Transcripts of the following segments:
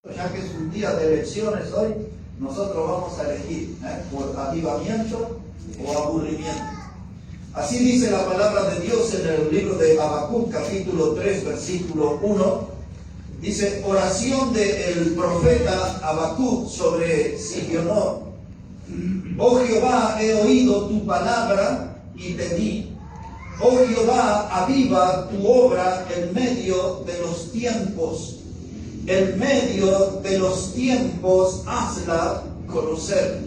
Ya que es un día de elecciones hoy, nosotros vamos a elegir por avivamiento o aburrimiento. Así dice la palabra de Dios en el libro de Habacuc, capítulo 3, versículo 1. Dice, oración del profeta Habacuc sobre Sigionot. Oh Jehová, he oído tu palabra y temí. Oh Jehová, aviva tu obra en medio de los tiempos. En medio de los tiempos, hazla conocer.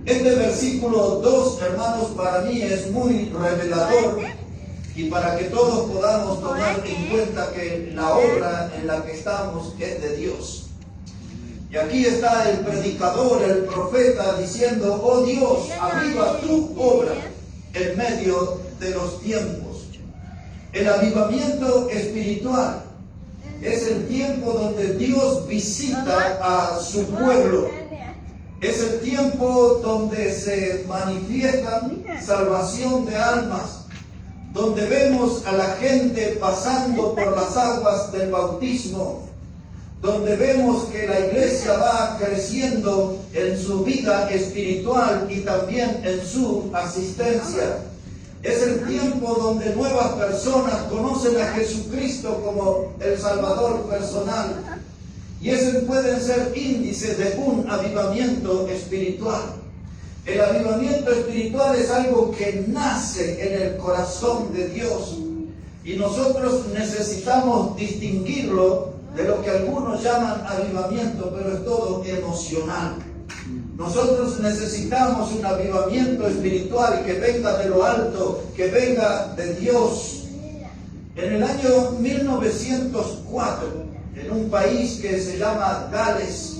Este versículo 2, hermanos, para mí es muy revelador y para que todos podamos tomar en cuenta que la obra en la que estamos es de Dios. Y aquí está el predicador, el profeta, diciendo, oh Dios, aviva tu obra en medio de los tiempos. El avivamiento espiritual es el tiempo donde Dios visita a su pueblo. Es el tiempo donde se manifiesta salvación de almas, donde vemos a la gente pasando por las aguas del bautismo, donde vemos que la iglesia va creciendo en su vida espiritual y también en su asistencia. Es el tiempo donde nuevas personas conocen a Jesucristo como el Salvador personal. Y esos pueden ser índices de un avivamiento espiritual. El avivamiento espiritual es algo que nace en el corazón de Dios. Y nosotros necesitamos distinguirlo de lo que algunos llaman avivamiento, pero es todo emocional. Nosotros necesitamos un avivamiento espiritual que venga de lo alto, que venga de Dios. En el año 1904, en un país que se llama Gales,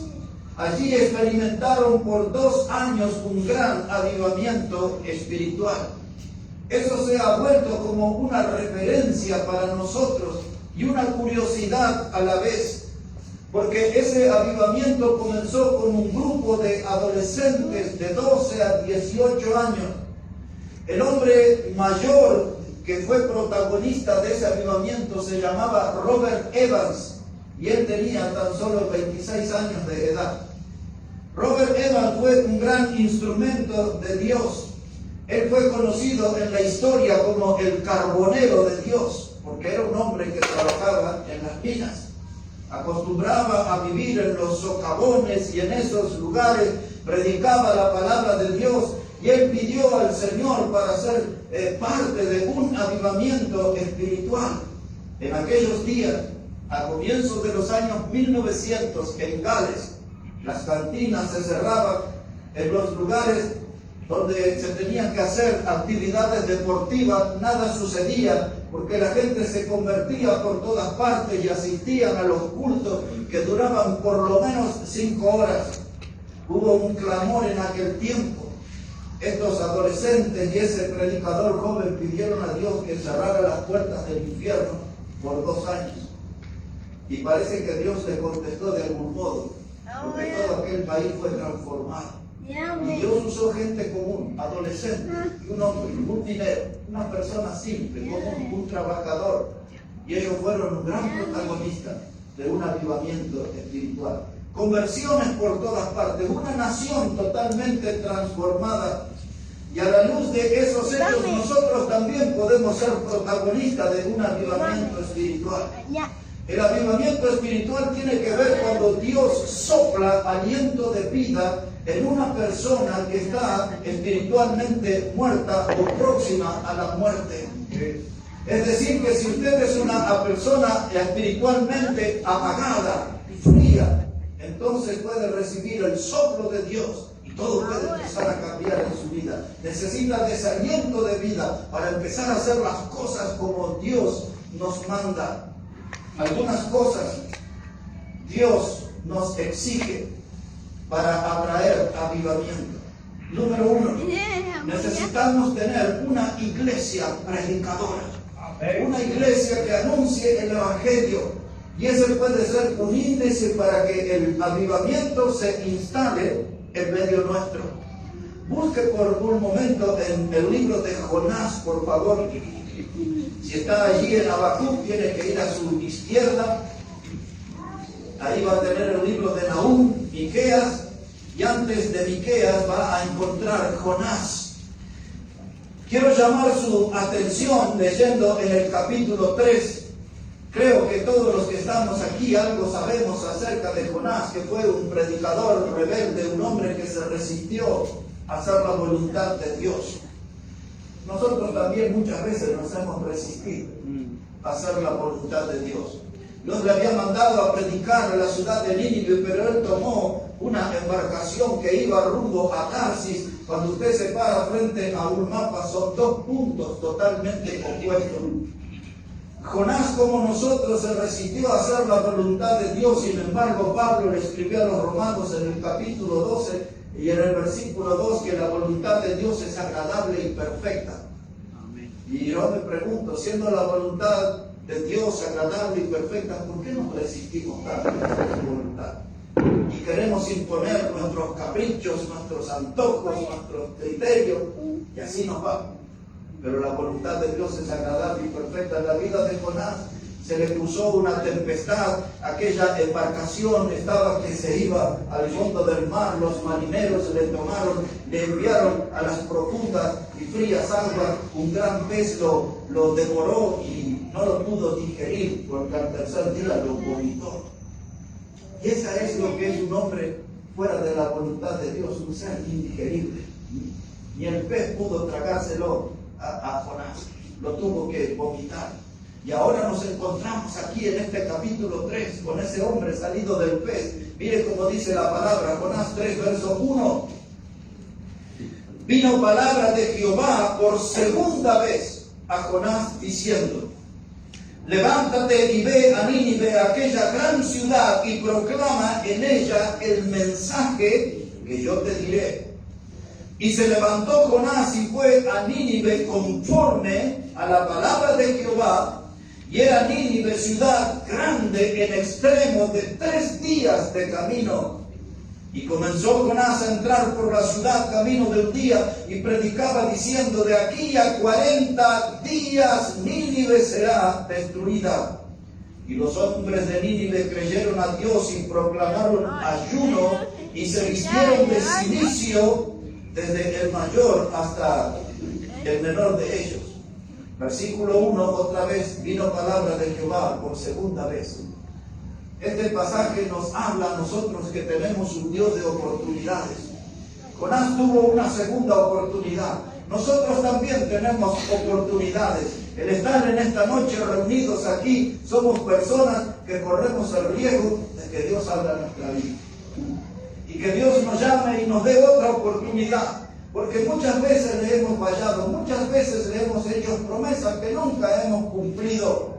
allí experimentaron por 2 años un gran avivamiento espiritual. Eso se ha vuelto como una referencia para nosotros y una curiosidad a la vez. Porque ese avivamiento comenzó con un grupo de adolescentes de 12 a 18 años. El hombre mayor que fue protagonista de ese avivamiento se llamaba Robert Evans y él tenía tan solo 26 años de edad. Robert Evans fue un gran instrumento de Dios. Él fue conocido en la historia como el carbonero de Dios, porque era un hombre que trabajaba en las minas. Acostumbraba a vivir en los socavones y en esos lugares predicaba la palabra de Dios y él pidió al Señor para ser parte de un avivamiento espiritual. En aquellos días, a comienzos de los años 1900, en Gales, las cantinas se cerraban, en los lugares donde se tenían que hacer actividades deportivas, nada sucedía, porque la gente se convertía por todas partes y asistían a los cultos que duraban por lo menos 5 horas. Hubo un clamor en aquel tiempo. Estos adolescentes y ese predicador joven pidieron a Dios que cerrara las puertas del infierno por 2 años. Y parece que Dios le contestó de algún modo, porque todo aquel país fue transformado. Y Dios usó gente común, adolescente, y un hombre, un dinero, una persona simple, común, un trabajador. Y ellos fueron un gran protagonista de un avivamiento espiritual. Conversiones por todas partes, una nación totalmente transformada. Y a la luz de esos hechos, nosotros también podemos ser protagonistas de un avivamiento espiritual. El avivamiento espiritual tiene que ver cuando Dios sopla aliento de vida en una persona que está espiritualmente muerta o próxima a la muerte. Es decir, que si usted es una persona espiritualmente apagada, fría, entonces puede recibir el soplo de Dios y todo puede empezar a cambiar en su vida. Necesita desaliento de vida para empezar a hacer las cosas como Dios nos manda. Algunas cosas Dios nos exige para atraer avivamiento. Número 1, necesitamos tener una iglesia predicadora, una iglesia que anuncie el evangelio, y ese puede ser un índice para que el avivamiento se instale en medio nuestro. Busque por un momento en el libro de Jonás, por favor. Si está allí en Habacuc, tiene que ir a su izquierda. ahí va a tener el libro de Nahum, Miqueas, y antes de Miqueas va a encontrar Jonás. Quiero llamar su atención leyendo en el capítulo 3. Creo que todos los que estamos aquí algo sabemos acerca de Jonás, que fue un predicador rebelde, un hombre que se resistió a hacer la voluntad de Dios. Nosotros también muchas veces nos hemos resistido a hacer la voluntad de Dios. Dios le había mandado a predicar a la ciudad de Nínive, pero él tomó una embarcación que iba rumbo a Tarsis. Cuando usted se para frente a un mapa, son dos puntos totalmente opuestos. Jonás, como nosotros, se resistió a hacer la voluntad de Dios. Sin embargo, Pablo le escribió a los romanos en el capítulo 12 y en el versículo 2 que la voluntad de Dios es agradable y perfecta. Amén. Y yo me pregunto, siendo la voluntad de Dios agradable y perfecta, ¿por qué nos resistimos tanto a su voluntad? Y queremos imponer nuestros caprichos, nuestros antojos, nuestros criterios, y así nos va. Pero la voluntad de Dios es agradable y perfecta. En la vida de Jonás se le cruzó una tempestad, aquella embarcación estaba que se iba al fondo del mar, los marineros le tomaron, le enviaron a las profundas y frías aguas, un gran pez lo devoró y no lo pudo digerir, porque al tercer día lo vomitó. Y esa es lo que es un hombre fuera de la voluntad de Dios, un ser indigerible. Y el pez pudo tragárselo a Jonás, lo tuvo que vomitar. Y ahora nos encontramos aquí en este capítulo 3 con ese hombre salido del pez. Mire cómo dice la palabra, Jonás 3, verso 1. Vino palabra de Jehová por segunda vez a Jonás diciendo: levántate y ve a Nínive, aquella gran ciudad, y proclama en ella el mensaje que yo te diré. Y se levantó Jonás y fue a Nínive conforme a la palabra de Jehová, y era Nínive ciudad grande en extremo de 3 días de camino. Y comenzó Jonás a entrar por la ciudad camino de un día, y predicaba diciendo: de aquí a 40 días Nínive será destruida. Y los hombres de Nínive creyeron a Dios y proclamaron ayuno, y se vistieron de cilicio, desde el mayor hasta el menor de ellos. Versículo 1, otra vez vino palabra de Jehová por segunda vez. Este pasaje nos habla a nosotros que tenemos un Dios de oportunidades. Jonás tuvo una segunda oportunidad. Nosotros también tenemos oportunidades. El estar en esta noche reunidos aquí, somos personas que corremos el riesgo de que Dios abra nuestra vida. Y que Dios nos llame y nos dé otra oportunidad. Porque muchas veces le hemos fallado, muchas veces le hemos hecho promesas que nunca hemos cumplido.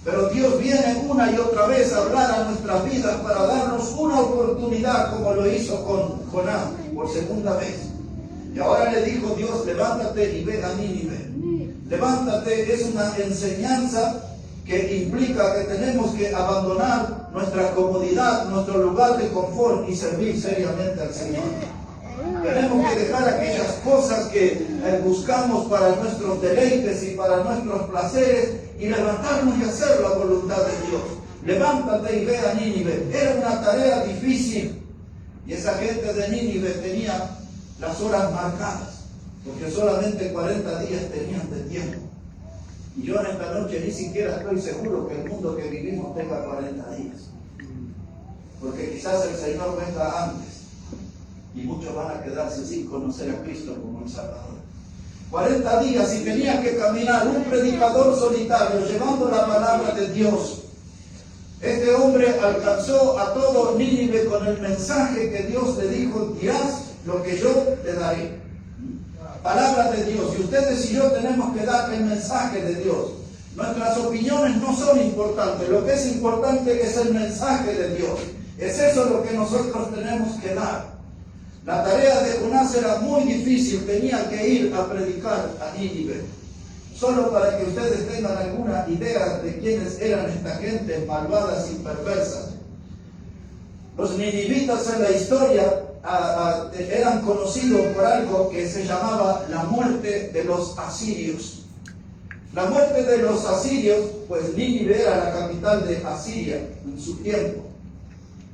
Pero Dios viene una y otra vez a hablar a nuestras vidas para darnos una oportunidad, como lo hizo con Jonás por segunda vez. Y ahora le dijo Dios: levántate y ve a Nínive. Levántate es una enseñanza que implica que tenemos que abandonar nuestra comodidad, nuestro lugar de confort y servir seriamente al Señor. Tenemos que dejar aquellas cosas que buscamos para nuestros deleites y para nuestros placeres y levantarnos y hacer la voluntad de Dios. Levántate y ve a Nínive. Era una tarea difícil y esa gente de Nínive tenía las horas marcadas, porque solamente 40 días tenían de tiempo. Y yo en esta noche ni siquiera estoy seguro que el mundo que vivimos tenga 40 días. Porque quizás el Señor venga antes y muchos van a quedarse sin conocer a Cristo como el Salvador. 40 días y tenía que caminar un predicador solitario llevando la palabra de Dios. Este hombre alcanzó a todo Nínive con el mensaje que Dios le dijo: dirás lo que yo te daré. Palabra de Dios. Y ustedes y yo tenemos que dar el mensaje de Dios. Nuestras opiniones no son importantes. Lo que es importante es el mensaje de Dios. Es eso lo que nosotros tenemos que dar. La tarea de Jonás era muy difícil. Tenía que ir a predicar a Nínive. Solo para que ustedes tengan alguna idea de quiénes eran esta gente malvadas y perversas. Los ninivitas en la historia eran conocidos por algo que se llamaba la muerte de los asirios. La muerte de los asirios, pues Nínive era la capital de Asiria en su tiempo.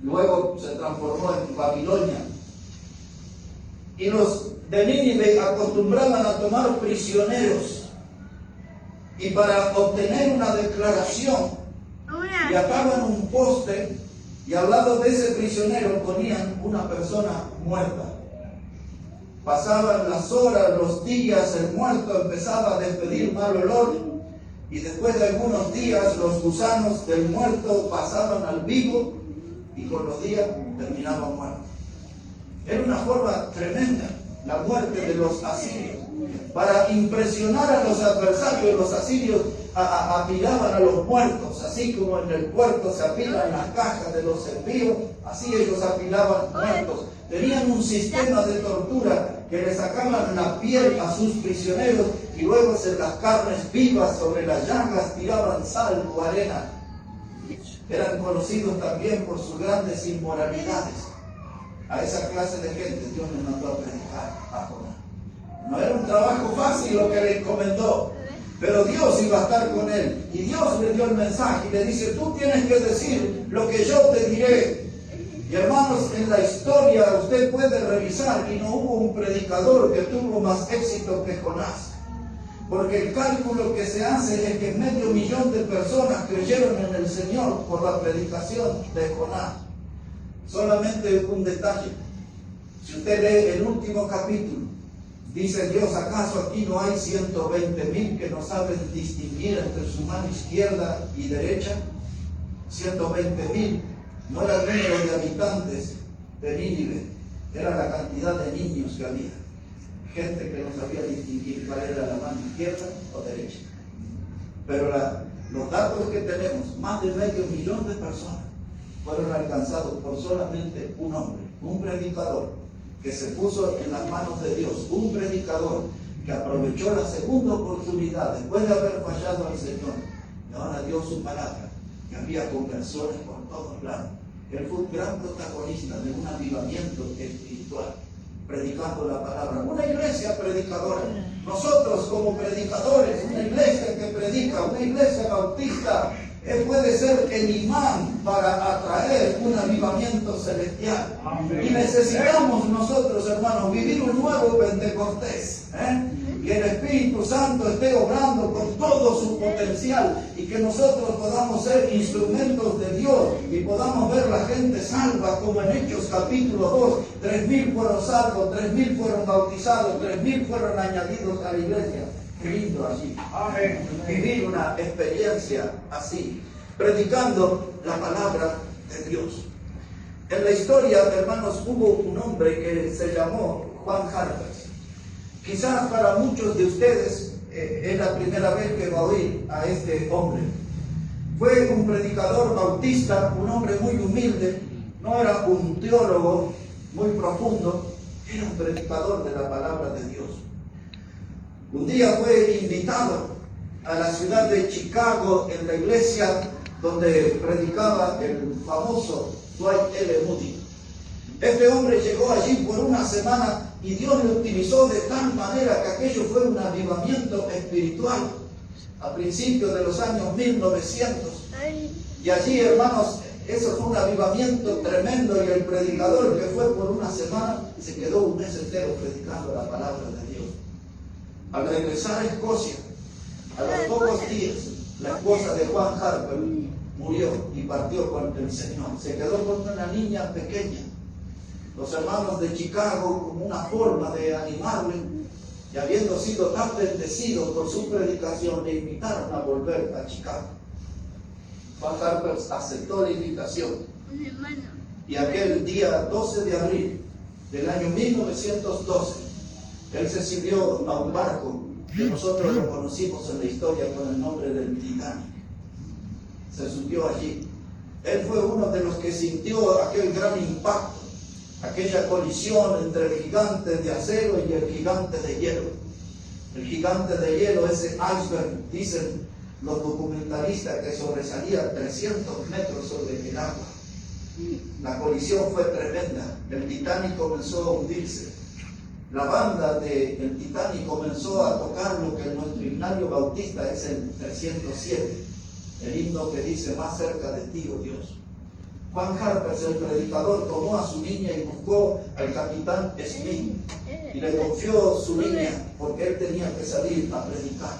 luego se transformó en Babilonia. Y los de Nínive acostumbraban a tomar prisioneros, y para obtener una declaración le ataban un poste y al lado de ese prisionero ponían una persona muerta. Pasaban las horas, los días, el muerto empezaba a despedir mal olor, y después de algunos días los gusanos del muerto pasaban al vivo y con los días terminaban muertos. Era una forma tremenda la muerte de los asirios. Para impresionar a los adversarios, los asirios apilaban a los muertos, así como en el puerto se apilan las cajas de los envíos, así ellos apilaban muertos. Tenían un sistema de tortura que le sacaban la piel a sus prisioneros y luego las carnes vivas sobre las llagas tiraban sal o arena. Eran conocidos también por sus grandes inmoralidades. A esa clase de gente Dios les mandó a predicar a Jonás. No era un trabajo fácil lo que le encomendó, pero Dios iba a estar con él. Y Dios le dio el mensaje y le dice: tú tienes que decir lo que yo te diré. Y hermanos, en la historia usted puede revisar y no hubo un predicador que tuvo más éxito que Jonás. Porque el cálculo que se hace es que 500.000 de personas creyeron en el Señor por la predicación de Jonás. Solamente un detalle. Si usted lee el último capítulo, dice Dios: ¿acaso aquí no hay 120.000 que no saben distinguir entre su mano izquierda y derecha? 120.000 no era el número de habitantes de Nínive, era la cantidad de niños que había. Gente que no sabía distinguir cuál era la mano izquierda o derecha. Pero los datos que tenemos, más de 500.000 de personas fueron alcanzados por solamente un hombre, un predicador que se puso en las manos de Dios, un predicador que aprovechó la segunda oportunidad después de haber fallado al Señor, y ahora dio su palabra, que había conversiones por todos lados. Él fue un gran protagonista de un avivamiento espiritual, predicando la palabra. Una iglesia predicadora. Nosotros como predicadores, una iglesia que predica, una iglesia bautista, puede ser el imán para atraer un avivamiento celestial. Amén. Y necesitamos nosotros, hermanos, vivir un nuevo Pentecostés, que el Espíritu Santo esté obrando con todo su potencial y que nosotros podamos ser instrumentos de Dios y podamos ver la gente salva, como en Hechos capítulo 2, 3.000 fueron salvos, 3.000 fueron bautizados, 3.000 fueron añadidos a la iglesia. Qué lindo allí. Amén. Vivir una experiencia así, predicando la palabra de Dios. En la historia, hermanos, hubo un hombre que se llamó Juan Harper. Quizás para muchos de ustedes es la primera vez que va a oír a este hombre. Fue un predicador bautista, un hombre muy humilde, no era un teólogo muy profundo, era un predicador de la palabra de Dios. Un día fue invitado a la ciudad de Chicago, en la iglesia donde predicaba el famoso Dwight L. Moody. Este hombre llegó allí por una semana y Dios lo utilizó de tal manera que aquello fue un avivamiento espiritual a principios de los años 1900. Y allí, hermanos, eso fue un avivamiento tremendo, y el predicador que fue por una semana se quedó un mes entero predicando la palabra de Dios. Al regresar a Escocia, a los pocos días, la esposa de Juan Harper murió y partió con el Señor. Se quedó con una niña pequeña. Los hermanos de Chicago, como una forma de animarle, y habiendo sido tan bendecidos por su predicación, le invitaron a volver a Chicago. Juan Harper aceptó la invitación. Y aquel día 12 de abril del año 1912, él se subió a un barco que nosotros lo conocimos en la historia con el nombre del Titanic. Se subió allí. Él fue uno de los que sintió aquel gran impacto, aquella colisión entre el gigante de acero y el gigante de hielo. El gigante de hielo, ese iceberg, dicen los documentalistas, que sobresalía 300 metros sobre el agua. La colisión fue tremenda. El Titanic comenzó a hundirse. La banda del Titanic comenzó a tocar lo que en nuestro himnario bautista es el 307, el himno que dice: más cerca de ti, oh Dios. Juan Harpers, el predicador, tomó a su niña y buscó al capitán Smith y le confió su niña porque él tenía que salir a predicar.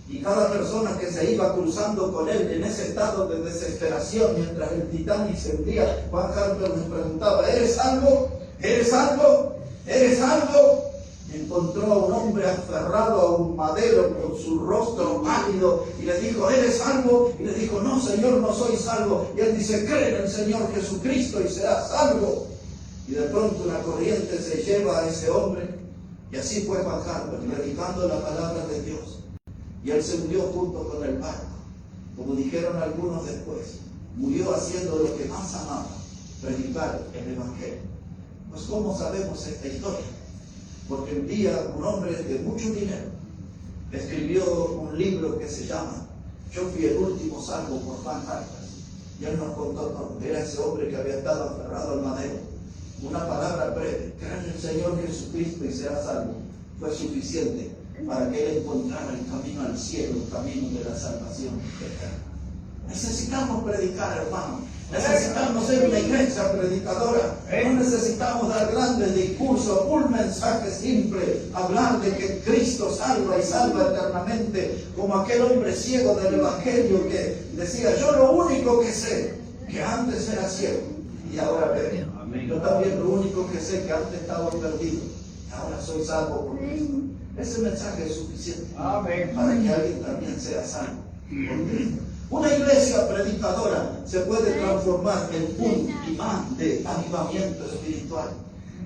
Y cada persona que se iba cruzando con él en ese estado de desesperación mientras el Titanic se hundía, Juan Harpers les preguntaba: ¿eres salvo? ¿Eres salvo? ¿Eres salvo? Encontró a un hombre aferrado a un madero con su rostro pálido y le dijo: ¿eres salvo? Y le dijo: no, Señor, no soy salvo. Y él dice: cree en el Señor Jesucristo y serás salvo. Y de pronto una corriente se lleva a ese hombre, y así fue Juan Harpers, predicando la palabra de Dios. Y él se murió junto con el barco. Como dijeron algunos después, murió haciendo lo que más amaba: predicar el Evangelio. Pues ¿cómo sabemos esta historia? Porque un día un hombre de mucho dinero escribió un libro que se llama Yo fui el último salvo por Juan Harpers. Y él nos contó todo. Era ese hombre que había estado aferrado al madero. Una palabra breve: cree en el Señor Jesucristo y será salvo, fue suficiente para que él encontrara el camino al cielo, el camino de la salvación eterna. Necesitamos predicar, hermano. Necesitamos ser una iglesia predicadora. No necesitamos dar grandes discursos, un mensaje simple, hablar de que Cristo salva y salva eternamente, como aquel hombre ciego del Evangelio que decía: yo lo único que sé, que antes era ciego y ahora veo. Yo también lo único que sé, que antes estaba perdido y ahora soy salvo por Cristo. Ese mensaje es suficiente para que alguien también sea salvo por Cristo. Una iglesia predicadora se puede transformar en un imán de avivamiento espiritual.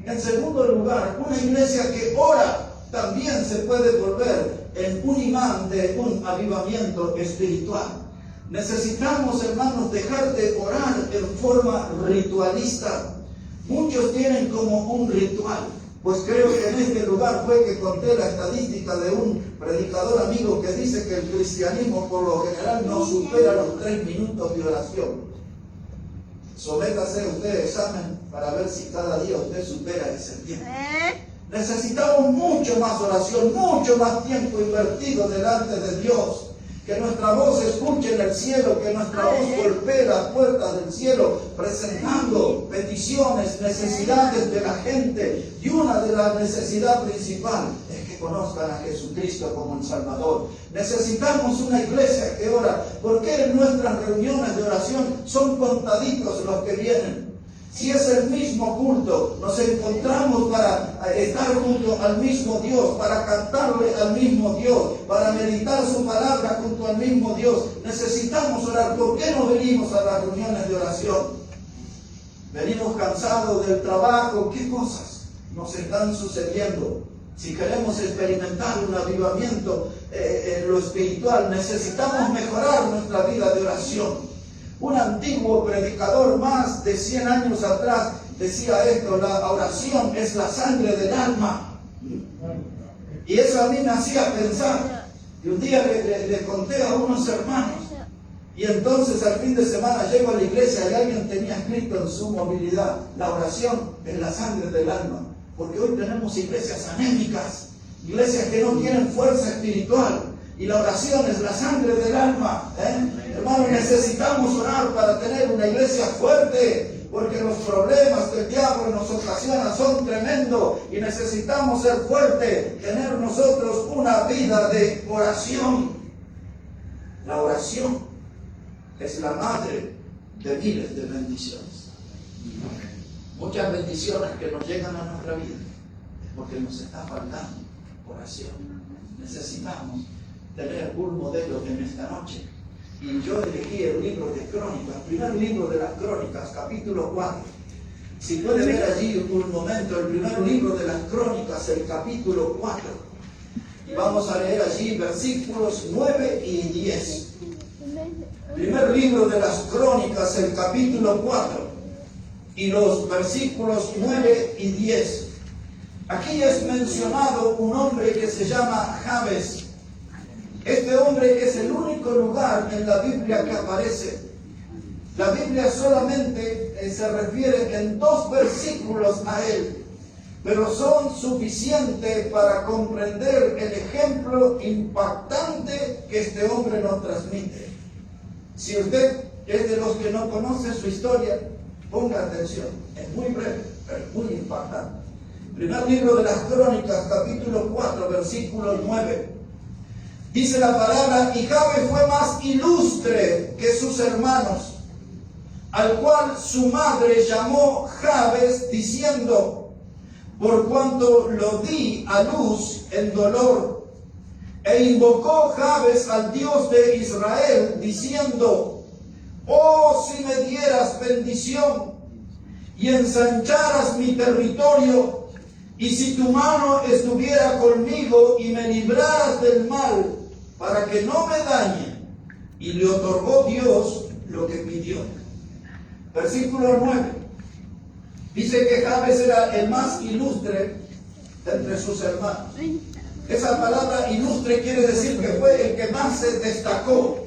En segundo lugar, una iglesia que ora también se puede volver en un imán de un avivamiento espiritual. Necesitamos, hermanos, dejar de orar en forma ritualista. Muchos tienen como un ritual. Pues creo que en este lugar fue que conté la estadística de un predicador amigo que dice que el cristianismo por lo general no supera los 3 minutos de oración. Sométase usted examen para ver si cada día usted supera ese tiempo. Necesitamos mucho más oración, mucho más tiempo invertido delante de Dios. Que nuestra voz se escuche en el cielo, que nuestra voz golpee las puertas del cielo, presentando peticiones, necesidades de la gente. Y una de las necesidades principales es que conozcan a Jesucristo como el Salvador. Necesitamos una iglesia que ora. ¿Por qué en nuestras reuniones de oración son contaditos los que vienen? Si es el mismo culto, nos encontramos para estar junto al mismo Dios, para cantarle al mismo Dios, para meditar su palabra junto al mismo Dios. Necesitamos orar. ¿Por qué no venimos a las reuniones de oración? Venimos cansados del trabajo. ¿Qué cosas nos están sucediendo? Si queremos experimentar un avivamiento en lo espiritual, necesitamos mejorar nuestra vida de oración. Un antiguo predicador más de 100 años atrás decía esto: la oración es la sangre del alma. Y eso a mí me hacía pensar. Y un día le conté a unos hermanos. Y entonces al fin de semana llego a la iglesia y alguien tenía escrito en su movilidad: la oración es la sangre del alma. Porque hoy tenemos iglesias anémicas, iglesias que no tienen fuerza espiritual. Y la oración es la sangre del alma. Hermano, necesitamos orar para tener una iglesia fuerte, porque los problemas que el diablo nos ocasiona son tremendos y necesitamos ser fuertes, tener nosotros una vida de oración. La oración es la madre de miles de bendiciones. Muchas bendiciones que nos llegan a nuestra vida es porque nos está faltando oración. Necesitamos tener un modelo en esta noche. Y yo elegí el libro de Crónicas, el primer libro de las Crónicas, capítulo 4. Si puede ver allí un momento, el primer libro de las Crónicas, el capítulo 4. Y vamos a leer allí versículos 9 y 10. Primer libro de las Crónicas, el capítulo 4. Y los versículos 9 y 10. Aquí es mencionado un hombre que se llama Jabes. Este hombre es el único lugar en la Biblia que aparece. La Biblia solamente se refiere en 2 versículos a él, pero son suficientes para comprender el ejemplo impactante que este hombre nos transmite. Si usted es de los que no conocen su historia. Ponga atención, es muy breve, pero es muy impactante. Primer libro de las Crónicas, capítulo 4, versículo 9. Dice la palabra: y Jabes fue más ilustre que sus hermanos, al cual su madre llamó Jabes, diciendo: por cuanto lo di a luz en dolor. E invocó Jabes al Dios de Israel, diciendo: oh, si me dieras bendición y ensancharas mi territorio, y si tu mano estuviera conmigo y me libraras del mal, para que no me dañe. Y le otorgó Dios lo que pidió. Versículo 9. Dice que Jabes era el más ilustre entre sus hermanos. Esa palabra ilustre quiere decir que fue el que más se destacó.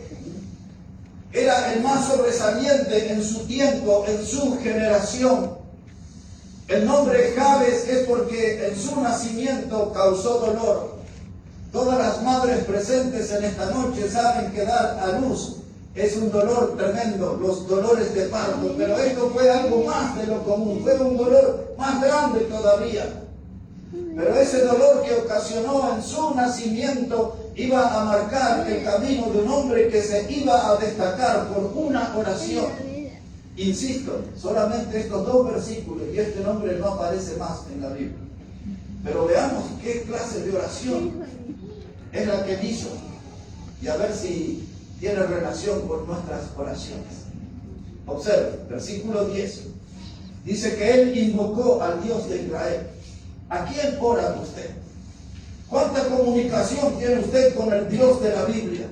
Era el más sobresaliente en su tiempo, en su generación. El nombre Jabes es porque en su nacimiento causó dolor. Todas las madres presentes en esta noche saben que dar a luz es un dolor tremendo, los dolores de parto, pero esto fue algo más de lo común, fue un dolor más grande todavía. Pero ese dolor que ocasionó en su nacimiento iba a marcar el camino de un hombre que se iba a destacar por una oración. Insisto, solamente estos 2 versículos y este nombre no aparece más en la Biblia. Pero veamos qué clase de oración es la que hizo y a ver si tiene relación con nuestras oraciones. Observe, versículo 10. Dice que él invocó al Dios de Israel. ¿A quién ora usted? ¿Cuánta comunicación tiene usted con el Dios de la Biblia?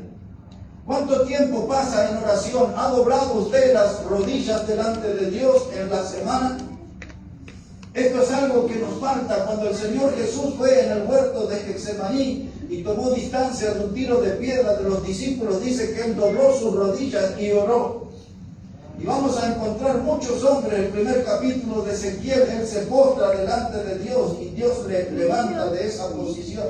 ¿Cuánto tiempo pasa en oración? ¿Ha doblado usted las rodillas delante de Dios en la semana? Esto es algo que nos falta. Cuando el Señor Jesús fue en el huerto de Getsemaní y tomó distancia de un tiro de piedra de los discípulos, dice que él dobló sus rodillas y oró. Y vamos a encontrar muchos hombres, el primer capítulo de Ezequiel, él se postra delante de Dios y Dios le levanta de esa posición.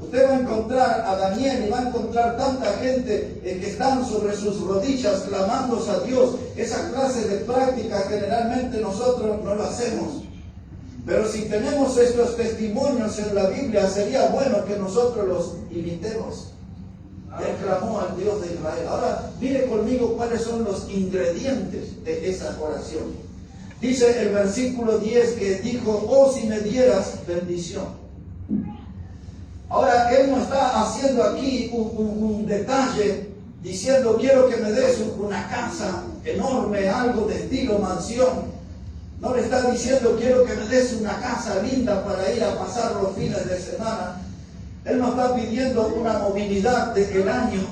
Usted va a encontrar a Daniel y va a encontrar tanta gente que están sobre sus rodillas clamándose a Dios. Esa clase de práctica generalmente nosotros no lo hacemos. Pero si tenemos estos testimonios en la Biblia, sería bueno que nosotros los imitemos. Él clamó al Dios de Israel. Ahora, mire conmigo cuáles son los ingredientes de esa oración. Dice el versículo 10 que dijo: oh, si me dieras bendición. Ahora, él no está haciendo aquí un detalle diciendo: quiero que me des una casa enorme, algo de estilo mansión. No le está diciendo: quiero que me des una casa linda para ir a pasar los fines de semana. Él no está pidiendo una movilidad del año.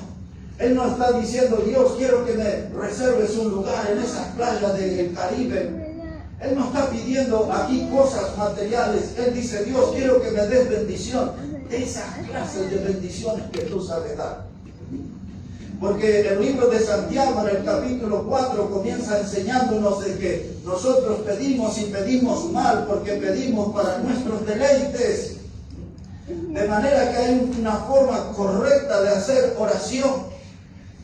Él no está diciendo: Dios, quiero que me reserves un lugar en esas playas del Caribe. Él no está pidiendo aquí cosas materiales. Él dice: Dios, quiero que me des bendición. De esas clases de bendiciones que tú sabes dar. Porque el libro de Santiago en el capítulo 4 comienza enseñándonos de que nosotros pedimos y pedimos mal porque pedimos para nuestros deleites. De manera que hay una forma correcta de hacer oración.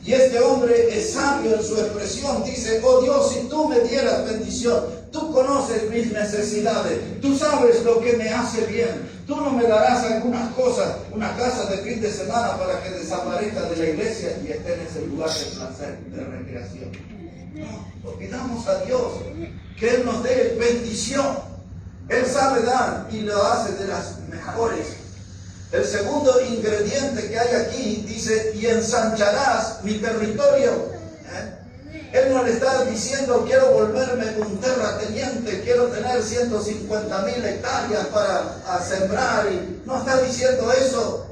Y este hombre es sabio en su expresión. Dice: oh Dios, si tú me dieras bendición, tú conoces mis necesidades, tú sabes lo que me hace bien. Tú no me darás algunas cosas, una casa de fin de semana para que desaparezca de la iglesia y esté en ese lugar de placer, de recreación. No, lo pidamos a Dios que Él nos dé bendición. Él sabe dar y lo hace de las mejores. El segundo ingrediente que hay aquí dice: y ensancharás mi territorio. Él no le está diciendo: quiero volverme un terrateniente, quiero tener 150,000 hectáreas para sembrar. Y no está diciendo eso.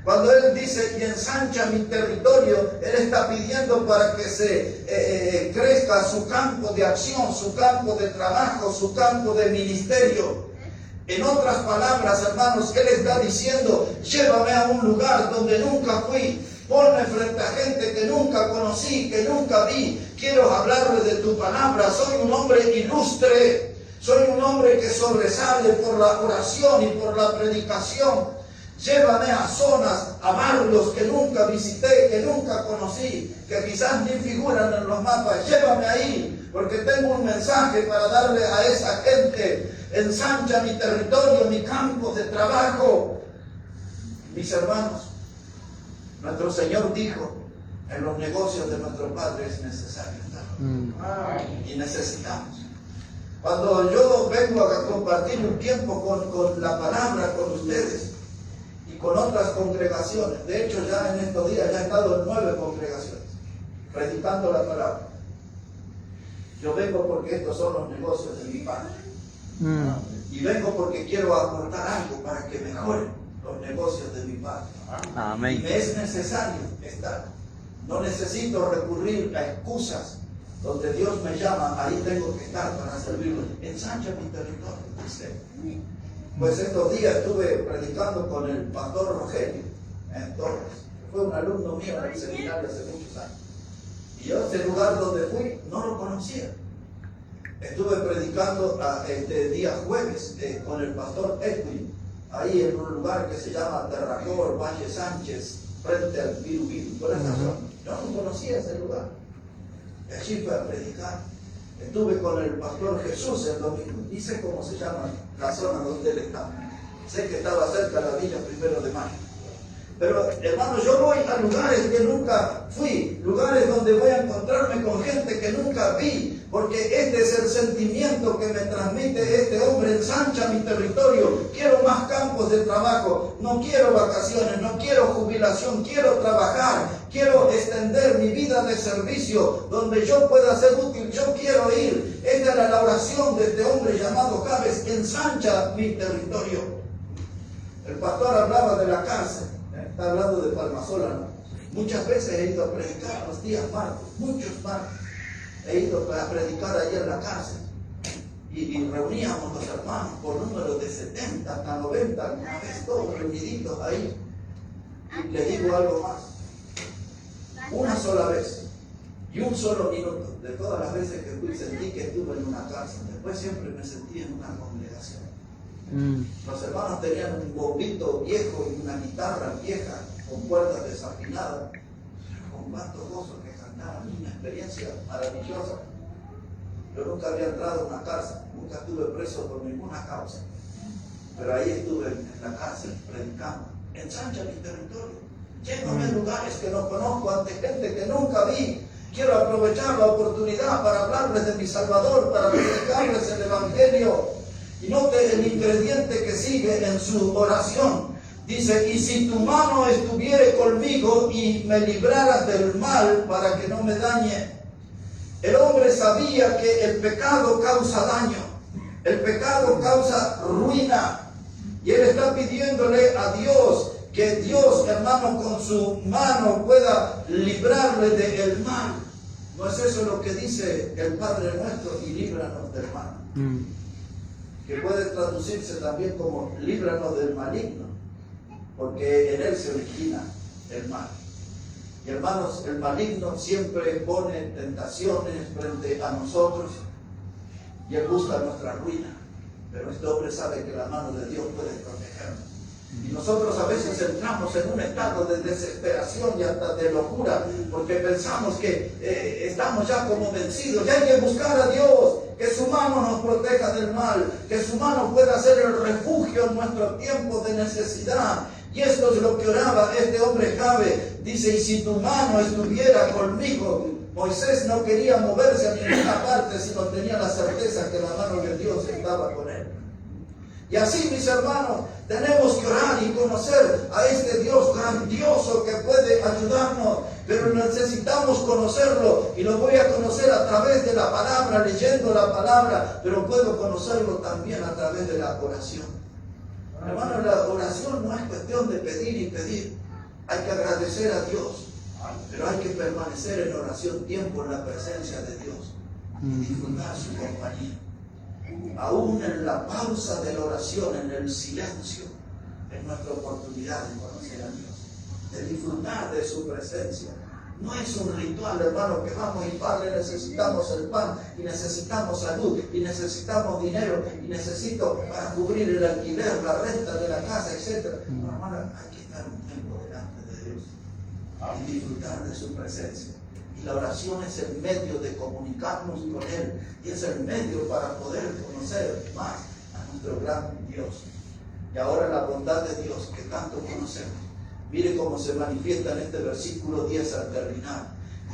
Cuando él dice: y ensancha mi territorio, él está pidiendo para que se crezca su campo de acción, su campo de trabajo, su campo de ministerio. En otras palabras, hermanos, él está diciendo: llévame a un lugar donde nunca fui, ponme frente a gente que nunca conocí, que nunca vi. Quiero hablarle de tu palabra. Soy un hombre ilustre, soy un hombre que sobresale por la oración y por la predicación. Llévame a zonas, a barrios que nunca visité, que nunca conocí, que quizás ni figuran en los mapas. Llévame ahí, porque tengo un mensaje para darle a esa gente. Ensancha mi territorio, mi campo de trabajo. Mis hermanos, nuestro Señor dijo, en los negocios de nuestro Padre es necesario estar. Y necesitamos. Cuando yo vengo a compartir un tiempo con la palabra con ustedes y con otras congregaciones, de hecho ya en estos días ya he estado en 9 congregaciones predicando la palabra. Yo vengo porque estos son los negocios de mi Padre. Y vengo porque quiero aportar algo para que mejoren los negocios de mi Padre. Amén. Y me es necesario estar. No necesito recurrir a excusas. Donde Dios me llama, ahí tengo que estar para servirlo. Ensancha mi territorio, dice. Pues estos días estuve predicando con el pastor Rogelio en Torres. Fue un alumno mío en el seminario hace muchos años. Y yo ese lugar donde fui no lo conocía. Estuve predicando este día jueves con el pastor Edwin, ahí en un lugar que se llama Terracor, Valle Sánchez, frente al Viru, por esa zona. Yo no conocía ese lugar. Y allí fue a predicar. Estuve con el pastor Jesús el domingo. Y sé cómo se llama la zona donde él estaba. Sé que estaba cerca de la villa 1 de Mayo. Pero hermano, yo voy a lugares que nunca fui, lugares donde voy a encontrarme con gente que nunca vi, porque este es el sentimiento que me transmite este hombre. Ensancha mi territorio, quiero más campos de trabajo, no quiero vacaciones, no quiero jubilación, quiero trabajar, quiero extender mi vida de servicio donde yo pueda ser útil, yo quiero ir. Esta era la oración de este hombre llamado Jabes: ensancha mi territorio. El pastor hablaba de la cárcel. Está hablando de Palmasola, ¿no? Muchas veces he ido a predicar los días martes, muchos martes. He ido a predicar ahí en la cárcel. Y reuníamos los hermanos por número de 70 hasta 90, alguna vez todos reuniditos ahí. Y le digo algo más. Una sola vez y un solo minuto de todas las veces que fui sentí que estuve en una cárcel. Después siempre me sentí en una congregación. Los hermanos tenían un bombito viejo y una guitarra vieja con cuerdas desafinadas, con cuánto gozo que cantaban, una experiencia maravillosa. Yo nunca había entrado en una cárcel, nunca estuve preso por ninguna causa, pero ahí estuve en la cárcel predicando. Ensancha mi territorio, llévame a lugares que no conozco, ante gente que nunca vi. Quiero aprovechar la oportunidad para hablarles de mi Salvador, para predicarles el Evangelio. Y note el ingrediente que sigue en su oración. Dice: y si tu mano estuviere conmigo y me libraras del mal para que no me dañe. El hombre sabía que el pecado causa daño, el pecado causa ruina. Y él está pidiéndole a Dios que Dios, hermano, con su mano pueda librarle del mal. ¿No es eso lo que dice el Padre nuestro? Y líbranos del mal. Que puede traducirse también como líbranos del maligno, porque en él se origina el mal. Y hermanos, el maligno siempre pone tentaciones frente a nosotros y él busca nuestra ruina, pero este hombre sabe que la mano de Dios puede protegernos. Y nosotros a veces entramos en un estado de desesperación y hasta de locura, porque pensamos que estamos ya como vencidos, y hay que buscar a Dios, que su mano nos proteja del mal, que su mano pueda ser el refugio en nuestro tiempo de necesidad. Y esto es lo que oraba este hombre Jabe. Dice: y si tu mano estuviera conmigo. Moisés no quería moverse a ninguna parte, sino tenía la certeza que la mano de Dios estaba con él. Y así, mis hermanos, tenemos que orar y conocer a este Dios grandioso que puede ayudarnos, pero necesitamos conocerlo, y lo voy a conocer a través de la palabra, leyendo la palabra, pero puedo conocerlo también a través de la oración. Hermanos, la oración no es cuestión de pedir y pedir, hay que agradecer a Dios, pero hay que permanecer en oración tiempo en la presencia de Dios y disfrutar su compañía. Aún en la pausa de la oración, en el silencio, es nuestra oportunidad de conocer a Dios, de disfrutar de su presencia. No es un ritual, hermano, que vamos y Padre, necesitamos el pan, y necesitamos salud, y necesitamos dinero, y necesito para cubrir el alquiler, la renta de la casa, etc. No, hermano, hay que estar un tiempo delante de Dios y disfrutar de su presencia. Y la oración es el medio de comunicarnos con Él, y es el medio para poder conocer más a nuestro gran Dios. Y ahora la bondad de Dios que tanto conocemos. Mire cómo se manifiesta en este versículo 10 al terminar.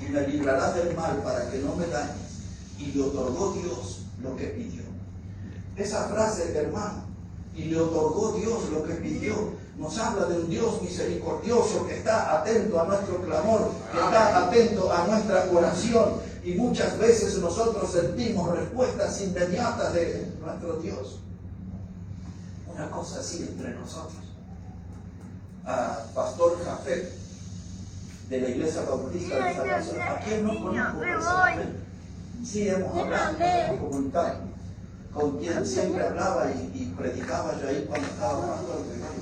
Y me librarás del mal para que no me dañes. Y le otorgó Dios lo que pidió. Esa frase, hermano, y le otorgó Dios lo que pidió, nos habla de un Dios misericordioso que está atento a nuestro clamor, que está atento a nuestra oración. Y muchas veces nosotros sentimos respuestas inmediatas de nuestro Dios. Una cosa así entre nosotros. Pastor Jafet de la Iglesia Bautista de San José, a quien no conozco personalmente. Sí, hemos hablado, hemos comunicado, con quien siempre hablaba y predicaba yo ahí cuando estaba pastor.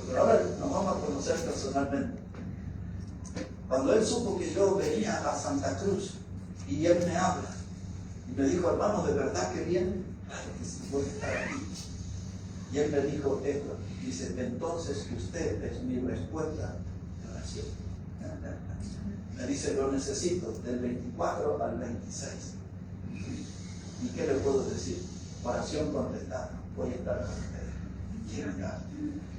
Pero ahora nos vamos a conocer personalmente. Cuando él supo que yo venía a Santa Cruz y él me habla y me dijo, hermano, ¿de verdad que viene? Claro que sí, voy a estar aquí. Y él me dijo esto, dice, entonces usted es mi respuesta de oración. Me dice, lo necesito del 24 al 26. ¿Y qué le puedo decir? Oración contestada, voy a estar con ustedes.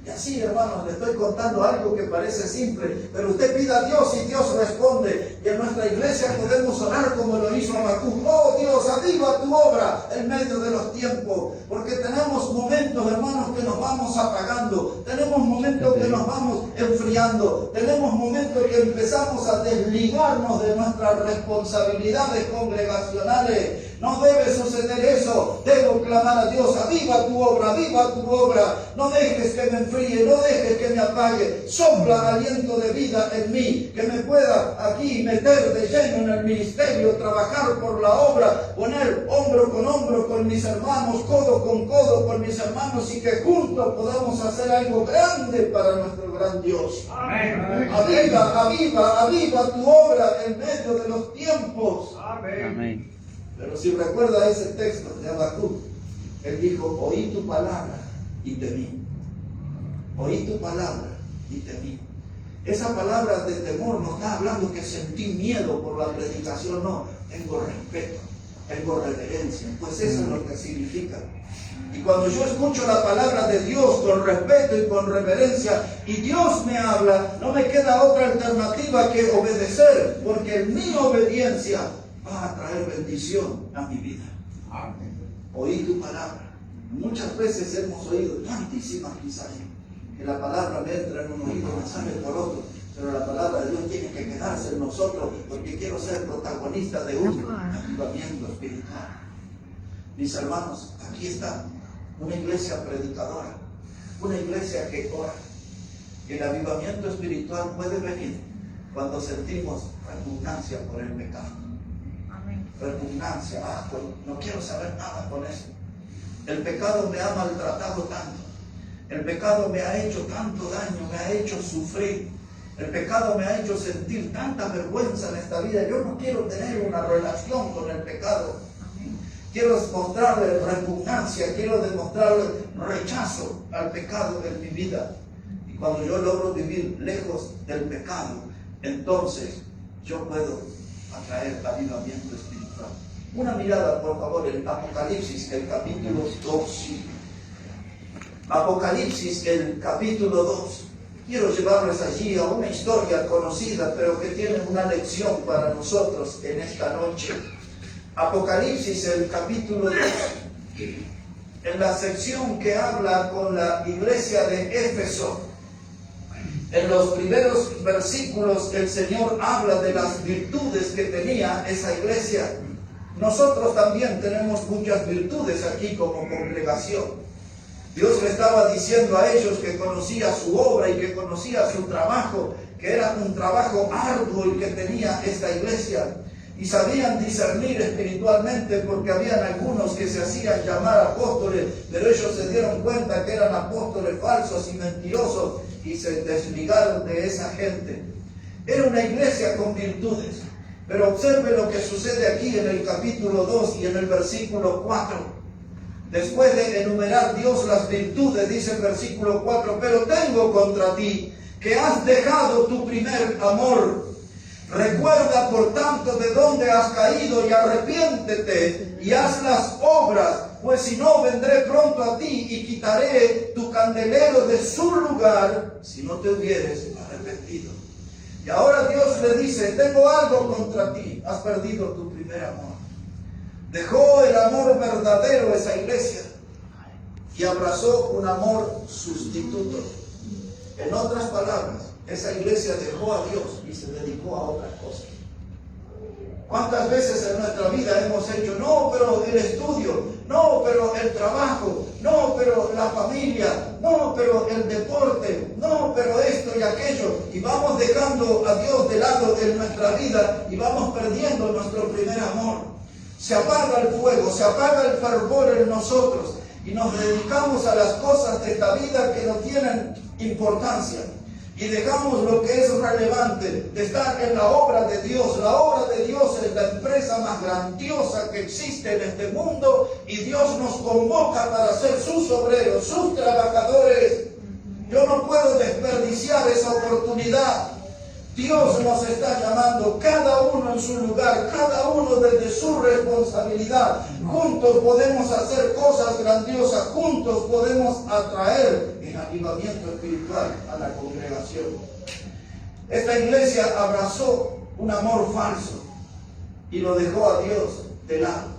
Y así, hermanos, le estoy contando algo que parece simple, pero usted pida a Dios y Dios responde. Y en nuestra iglesia podemos orar como lo hizo Habacuc. Oh Dios, aviva tu obra en medio de los tiempos, porque tenemos momentos, hermanos, que nos vamos apagando, tenemos momentos que nos vamos enfriando, tenemos momentos que empezamos a desligarnos de nuestras responsabilidades congregacionales. No debe suceder eso. Debo clamar a Dios, aviva tu obra, aviva tu obra. No dejes que me enfríe, no dejes que me apague. Sopla aliento de vida en mí, que me pueda aquí meter de lleno en el ministerio, trabajar por la obra, poner hombro con hombro con mis hermanos, codo con codo con mis hermanos, y que juntos podamos hacer algo grande para nuestro gran Dios. Amén. Aviva tu obra en medio de los tiempos. Amén. Pero si recuerda ese texto de Habacuc, él dijo, oí tu palabra y temí. Oí tu palabra y temí. Esa palabra de temor no está hablando que sentí miedo por la predicación, no. Tengo respeto, tengo reverencia, pues eso es lo que significa. Y cuando yo escucho la palabra de Dios con respeto y con reverencia, y Dios me habla, no me queda otra alternativa que obedecer, porque en mi obediencia va a traer bendición a mi vida. Amén. Oí tu palabra. Muchas veces hemos oído, tantísimas quizás, que la palabra me entra en un oído, me sale por otro, pero la palabra de Dios tiene que quedarse en nosotros, porque quiero ser protagonista de un avivamiento espiritual. Mis hermanos, aquí está una iglesia predicadora, una iglesia que ora. El avivamiento espiritual puede venir cuando sentimos repugnancia por el pecado. Repugnancia, no quiero saber nada con eso. El pecado me ha maltratado tanto, el pecado me ha hecho tanto daño, me ha hecho sufrir, el pecado me ha hecho sentir tanta vergüenza en esta vida. Yo no quiero tener una relación con el pecado. Quiero mostrarle repugnancia, quiero demostrarle rechazo al pecado en mi vida. Y cuando yo logro vivir lejos del pecado, entonces yo puedo atraer avivamiento espiritual. Una mirada, por favor, en Apocalipsis, el capítulo 2. Apocalipsis, el capítulo 2. Quiero llevarles allí a una historia conocida, pero que tiene una lección para nosotros en esta noche. Apocalipsis, el capítulo 2. En la sección que habla con la iglesia de Éfeso, en los primeros versículos el Señor habla de las virtudes que tenía esa iglesia. Nosotros también tenemos muchas virtudes aquí como congregación. Dios le estaba diciendo a ellos que conocía su obra y que conocía su trabajo, que era un trabajo arduo el que tenía esta iglesia. Y sabían discernir espiritualmente, porque habían algunos que se hacían llamar apóstoles, pero ellos se dieron cuenta que eran apóstoles falsos y mentirosos y se desligaron de esa gente. Era una iglesia con virtudes. Pero observe lo que sucede aquí en el capítulo 2 y en el versículo 4. Después de enumerar Dios las virtudes, dice el versículo 4, pero tengo contra ti que has dejado tu primer amor. Recuerda por tanto de dónde has caído y arrepiéntete y haz las obras, pues si no vendré pronto a ti y quitaré tu candelero de su lugar si no te hubieres arrepentido. Y ahora Dios le dice, tengo algo contra ti, has perdido tu primer amor. Dejó el amor verdadero esa iglesia y abrazó un amor sustituto. En otras palabras, esa iglesia dejó a Dios y se dedicó a otras cosas. ¿Cuántas veces en nuestra vida hemos hecho, no, pero el estudio, no, pero el trabajo, no, pero la familia, no, pero el deporte, no, pero esto y aquello, y vamos dejando a Dios de lado en nuestra vida y vamos perdiendo nuestro primer amor? Se apaga el fuego, se apaga el fervor en nosotros y nos dedicamos a las cosas de esta vida que no tienen importancia. Y dejamos lo que es relevante, de estar en la obra de Dios. La obra de Dios es la empresa más grandiosa que existe en este mundo y Dios nos convoca para ser sus obreros, sus trabajadores. Yo no puedo desperdiciar esa oportunidad. Dios nos está llamando, cada uno en su lugar, cada uno desde su responsabilidad. Juntos podemos hacer cosas grandiosas, juntos podemos atraer el avivamiento espiritual a la congregación. Esta iglesia abrazó un amor falso y lo dejó a Dios de lado.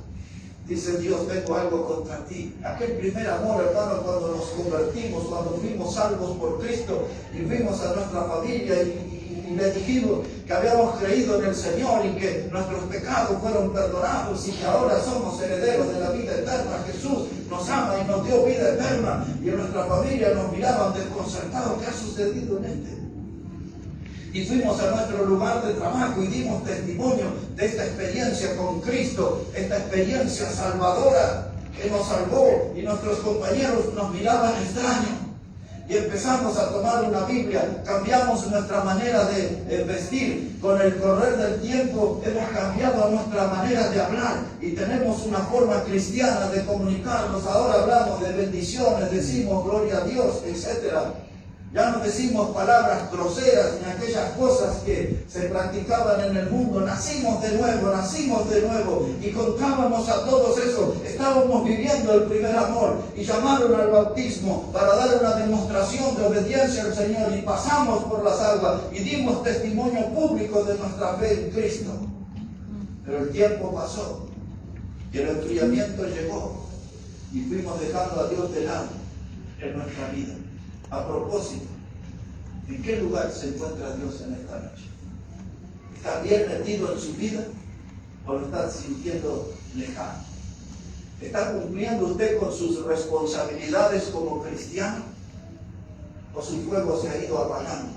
Dice Dios, tengo algo contra ti. Aquel primer amor, hermano, cuando nos convertimos, cuando fuimos salvos por Cristo y fuimos a nuestra familia y le dijimos que habíamos creído en el Señor y que nuestros pecados fueron perdonados y que ahora somos herederos de la vida eterna. Jesús nos ama y nos dio vida eterna, y en nuestra familia nos miraban desconcertados. ¿Qué ha sucedido en este? Y fuimos a nuestro lugar de trabajo y dimos testimonio de esta experiencia con Cristo, esta experiencia salvadora que nos salvó, y nuestros compañeros nos miraban extraños. Y empezamos a tomar una Biblia, cambiamos nuestra manera de vestir. Con el correr del tiempo hemos cambiado nuestra manera de hablar y tenemos una forma cristiana de comunicarnos. Ahora hablamos de bendiciones, decimos gloria a Dios, etc. Ya no decimos palabras groseras ni aquellas cosas que se practicaban en el mundo. Nacimos de nuevo y contábamos a todos eso. Estábamos viviendo el primer amor y llamaron al bautismo para dar una demostración de obediencia al Señor, y pasamos por las aguas y dimos testimonio público de nuestra fe en Cristo. Pero el tiempo pasó y el enfriamiento llegó y fuimos dejando a Dios de lado en nuestra vida. A propósito, ¿en qué lugar se encuentra Dios en esta noche? ¿Está bien metido en su vida o lo está sintiendo lejano? ¿Está cumpliendo usted con sus responsabilidades como cristiano o su fuego se ha ido apagando?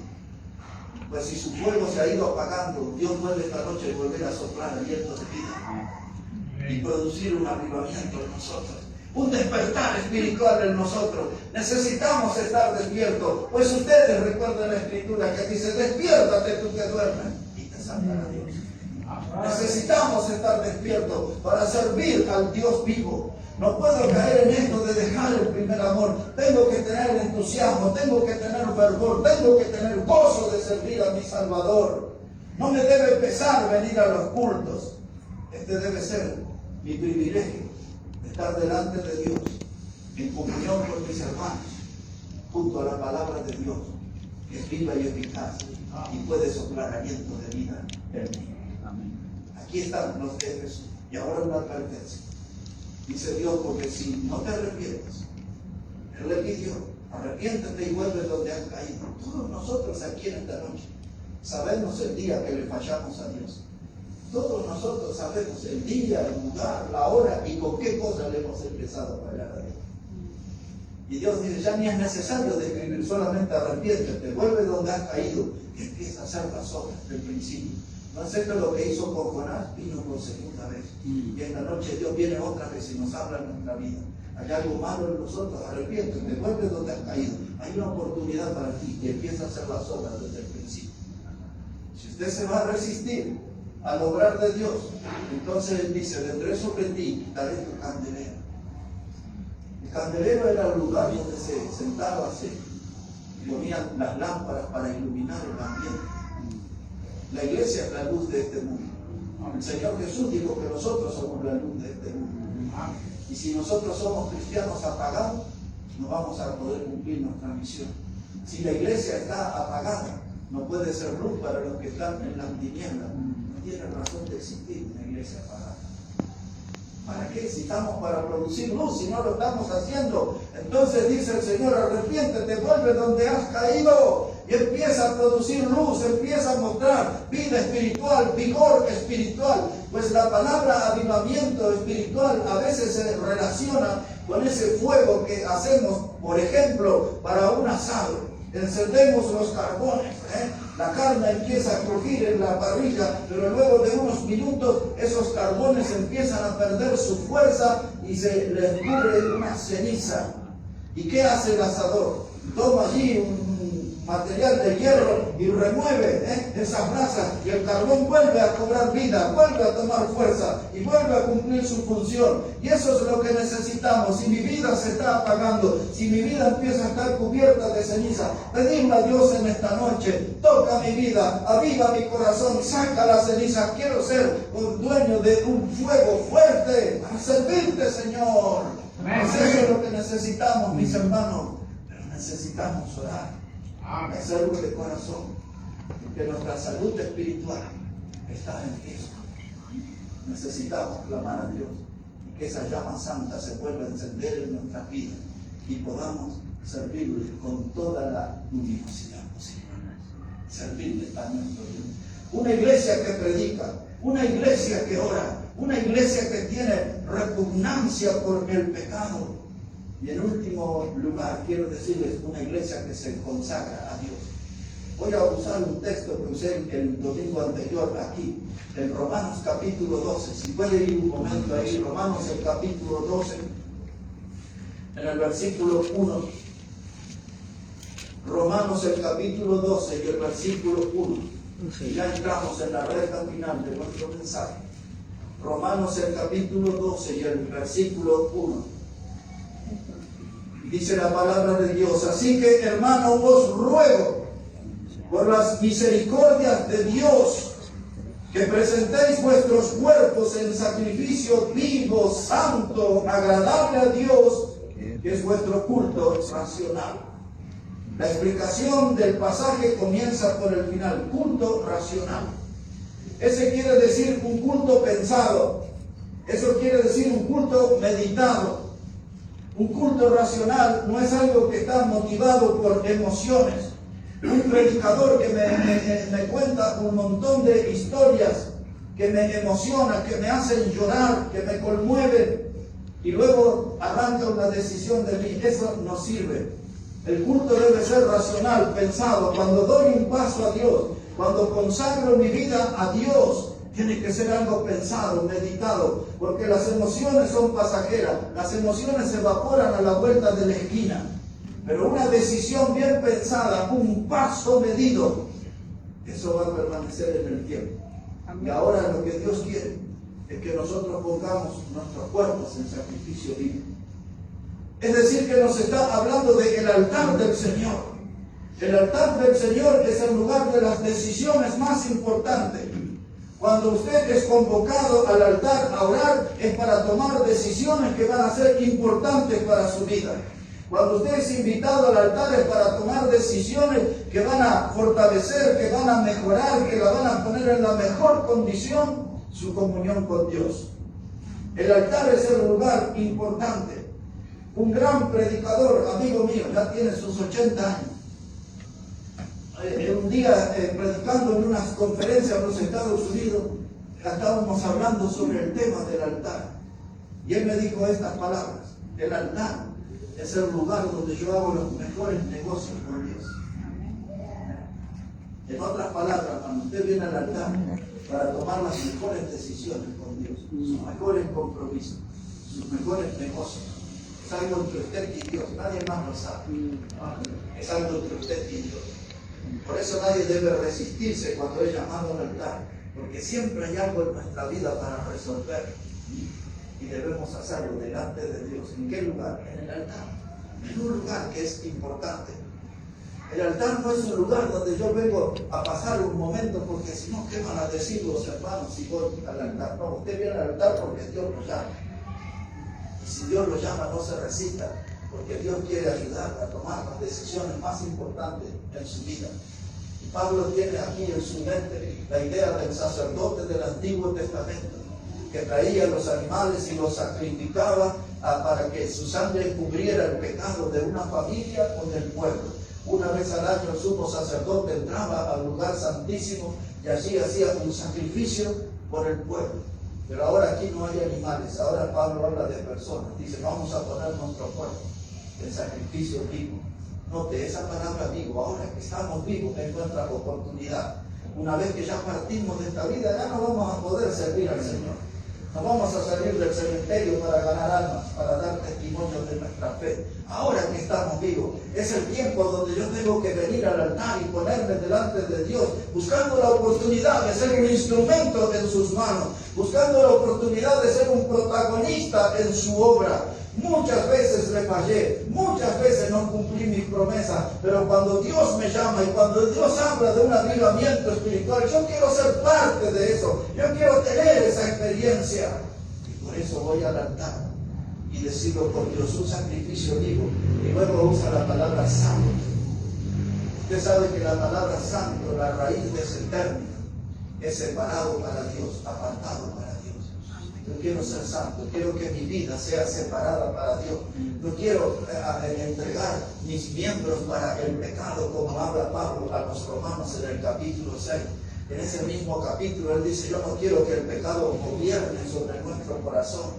Pues si su fuego se ha ido apagando, Dios puede esta noche volver a soplar aliento de vida y producir un avivamiento en nosotros. Un despertar espiritual en nosotros. Necesitamos estar despiertos. Pues ustedes recuerdan la escritura que dice, despiértate tú que duermes y te salvará Dios. Necesitamos estar despiertos para servir al Dios vivo. No puedo caer en esto de dejar el primer amor. Tengo que tener entusiasmo, tengo que tener fervor, tengo que tener gozo de servir a mi Salvador. No me debe pesar venir a los cultos. Este debe ser mi privilegio. Estar delante de Dios, en comunión con mis hermanos, junto a la palabra de Dios, que es viva y eficaz y puede soplar aliento de vida en mí. Aquí están los de Jesús. Y ahora una advertencia. Dice Dios, porque si no te arrepientes, Él le pidió, arrepiéntete y vuelve donde has caído. Todos nosotros aquí en esta noche sabemos el día que le fallamos a Dios. Todos nosotros sabemos el día, el lugar, la hora y con qué cosa le hemos empezado a fallar a Dios. Y Dios dice, ya ni es necesario describir, solamente arrepiéntete, vuelve donde has caído y empieza a hacer las obras del principio. No es esto lo que hizo con Jonás, vino por segunda vez. Y esta noche Dios viene otra vez y nos habla en nuestra vida. Hay algo malo en nosotros, arrepiéntete, vuelve donde has caído. Hay una oportunidad para ti y empieza a hacer las obras desde el principio. Si usted se va a resistir, al obrar de Dios. Entonces Él dice, vendré sobre ti, quitaré tu candelero. El candelero era el lugar donde se sentaba así, y ponían las lámparas para iluminar el ambiente. La iglesia es la luz de este mundo. El Señor Jesús dijo que nosotros somos la luz de este mundo. Y si nosotros somos cristianos apagados, no vamos a poder cumplir nuestra misión. Si la iglesia está apagada, no puede ser luz para los que están en las tinieblas. No tiene razón de existir una iglesia apagada. ¿Para qué? Si estamos para producir luz, si no lo estamos haciendo. Entonces dice el Señor, arrepiéntete, vuelve donde has caído y empieza a producir luz, empieza a mostrar vida espiritual, vigor espiritual. Pues la palabra avivamiento espiritual a veces se relaciona con ese fuego que hacemos, por ejemplo, para un asado. Encendemos los carbones, la carne empieza a crujir en la parrilla, pero luego de unos minutos esos carbones empiezan a perder su fuerza y se les cubre una ceniza. ¿Y qué hace el asador? Toma allí un material de hierro y remueve esas brasas y el carbón vuelve a cobrar vida, vuelve a tomar fuerza y vuelve a cumplir su función. Y eso es lo que necesitamos. Si mi vida se está apagando, si mi vida empieza a estar cubierta de ceniza, pedirle a Dios en esta noche, toca mi vida, aviva mi corazón, saca la ceniza. Quiero ser un dueño de un fuego fuerte para servirte, Señor. Eso es lo que necesitamos, mis hermanos, pero necesitamos orar. Hacerlo de corazón, porque nuestra salud espiritual está en Cristo. Necesitamos clamar a Dios y que esa llama santa se vuelva a encender en nuestras vidas y podamos servirle con toda la luminosidad posible. Servirle a nuestro Dios. Una iglesia que predica, una iglesia que ora, una iglesia que tiene repugnancia por el pecado. Y en último lugar, quiero decirles, una iglesia que se consagra a Dios. Voy a usar un texto que usé el domingo anterior aquí, en Romanos capítulo 12. Si puede ir un momento ahí, Romanos el capítulo 12, en el versículo 1. Romanos el capítulo 12 y el versículo 1. Y ya entramos en la recta final de nuestro mensaje. Romanos el capítulo 12 y el versículo 1. Dice la palabra de Dios, así que hermano, os ruego por las misericordias de Dios que presentéis vuestros cuerpos en sacrificio vivo, santo, agradable a Dios, que es vuestro culto racional. La explicación del pasaje comienza por el final, culto racional. Ese quiere decir un culto pensado, eso quiere decir un culto meditado. Un culto racional no es algo que está motivado por emociones. Un predicador que me cuenta un montón de historias que me emocionan, que me hacen llorar, que me conmueven y luego arranca una decisión de mí, eso no sirve. El culto debe ser racional, pensado. Cuando doy un paso a Dios, cuando consagro mi vida a Dios, tiene que ser algo pensado, meditado, porque las emociones son pasajeras, las emociones se evaporan a la vuelta de la esquina, pero una decisión bien pensada, un paso medido, eso va a permanecer en el tiempo. Y ahora lo que Dios quiere es que nosotros pongamos nuestros cuerpos en sacrificio vivo. Es decir, que nos está hablando del altar del Señor. El altar del Señor es el lugar de las decisiones más importantes. Cuando usted es convocado al altar a orar, es para tomar decisiones que van a ser importantes para su vida. Cuando usted es invitado al altar es para tomar decisiones que van a fortalecer, que van a mejorar, que la van a poner en la mejor condición su comunión con Dios. El altar es el lugar importante. Un gran predicador, amigo mío, ya tiene sus 80 años. Un día predicando en unas conferencias en los Estados Unidos, estábamos hablando sobre el tema del altar. Y él me dijo estas palabras: el altar es el lugar donde yo hago los mejores negocios con Dios. En otras palabras, cuando usted viene al altar para tomar las mejores decisiones con Dios, sus mejores compromisos, sus mejores negocios, es algo entre usted y Dios, nadie más lo sabe. Es algo entre usted y Dios. Por eso nadie debe resistirse cuando es llamado al altar, Porque siempre hay algo en nuestra vida para resolver. Y debemos hacerlo delante de Dios. ¿En qué lugar? En el altar. En un lugar que es importante. El altar no es un lugar donde yo vengo a pasar un momento, porque si no, ¿qué van a decir los hermanos si voy al altar? No, usted viene al altar porque Dios lo llama. Y si Dios lo llama, no se resista, porque Dios quiere ayudar a tomar las decisiones más importantes en su vida. Y Pablo tiene aquí en su mente la idea del sacerdote del Antiguo Testamento, que traía los animales y los sacrificaba para que su sangre cubriera el pecado de una familia o del pueblo. Una vez al año el sumo sacerdote entraba al lugar santísimo y allí hacía un sacrificio por el pueblo. Pero ahora aquí no hay animales, ahora Pablo habla de personas. Dice, vamos a poner nuestro cuerpo en sacrificio vivo. Note esa palabra vivo, ahora que estamos vivos es nuestra oportunidad. Una vez que ya partimos de esta vida, ya no vamos a poder servir al Señor. No vamos a salir del cementerio para ganar almas, para dar testimonio de nuestra fe. Ahora que estamos vivos, es el tiempo donde yo tengo que venir al altar y ponerme delante de Dios, buscando la oportunidad de ser un instrumento en sus manos, buscando la oportunidad de ser un protagonista en su obra. Muchas veces le fallé, muchas veces no cumplí mis promesas, pero cuando Dios me llama y cuando Dios habla de un avivamiento espiritual, yo quiero ser parte de eso, yo quiero tener esa experiencia. Y por eso voy al altar y decido por Dios un sacrificio vivo. Y luego usa la palabra santo. Usted sabe que la palabra santo, la raíz de ese término, es separado para Dios, apartado para Dios. Yo quiero ser santo, quiero que mi vida sea separada para Dios. No quiero entregar mis miembros para el pecado, como habla Pablo a los romanos en el capítulo 6. En ese mismo capítulo él dice, yo no quiero que el pecado gobierne sobre nuestro corazón.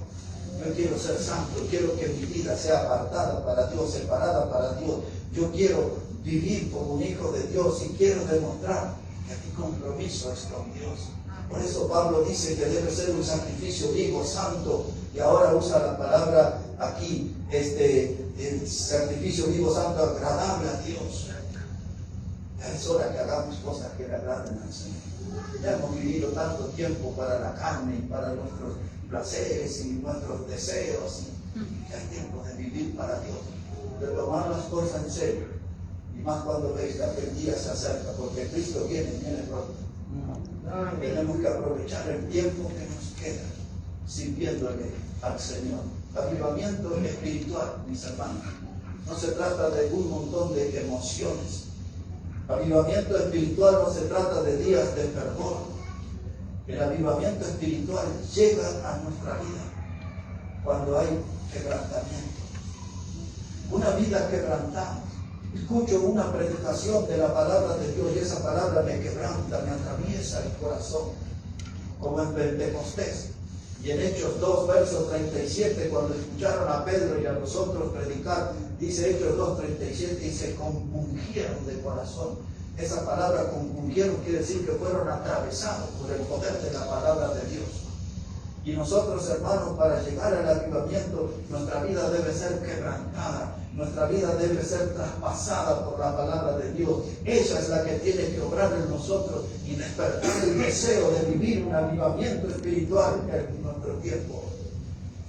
Yo quiero ser santo, quiero que mi vida sea apartada para Dios, separada para Dios. Yo quiero vivir como un hijo de Dios y quiero demostrar que mi compromiso es con Dios. Por eso Pablo dice que debe ser un sacrificio vivo, santo, y ahora usa la palabra aquí, el sacrificio vivo, santo, agradable a Dios. Ya es hora que hagamos cosas que le agraden al Señor. Ya hemos vivido tanto tiempo para la carne y para nuestros placeres y nuestros deseos. Ya es tiempo de vivir para Dios, de tomar las cosas en serio. Y más cuando veis que aquel día se acerca, porque Cristo viene pronto. Tenemos que aprovechar el tiempo que nos queda sirviéndole al Señor. Avivamiento espiritual, mis hermanos. No se trata de un montón de emociones. Avivamiento espiritual no se trata de días de fervor. El avivamiento espiritual llega a nuestra vida cuando hay quebrantamiento. Una vida quebrantada. Escucho una predicación de la palabra de Dios y esa palabra me quebranta, me atraviesa el corazón, como en Pentecostés. Y en Hechos 2, verso 37, cuando escucharon a Pedro y a los otros predicar, dice Hechos 2, 37, y se compungieron de corazón. Esa palabra compungieron quiere decir que fueron atravesados por el poder de la palabra de Dios. Y nosotros, hermanos, para llegar al avivamiento, nuestra vida debe ser quebrantada. Nuestra vida debe ser traspasada por la palabra de Dios. Ella es la que tiene que obrar en nosotros y despertar el deseo de vivir un avivamiento espiritual en nuestro tiempo.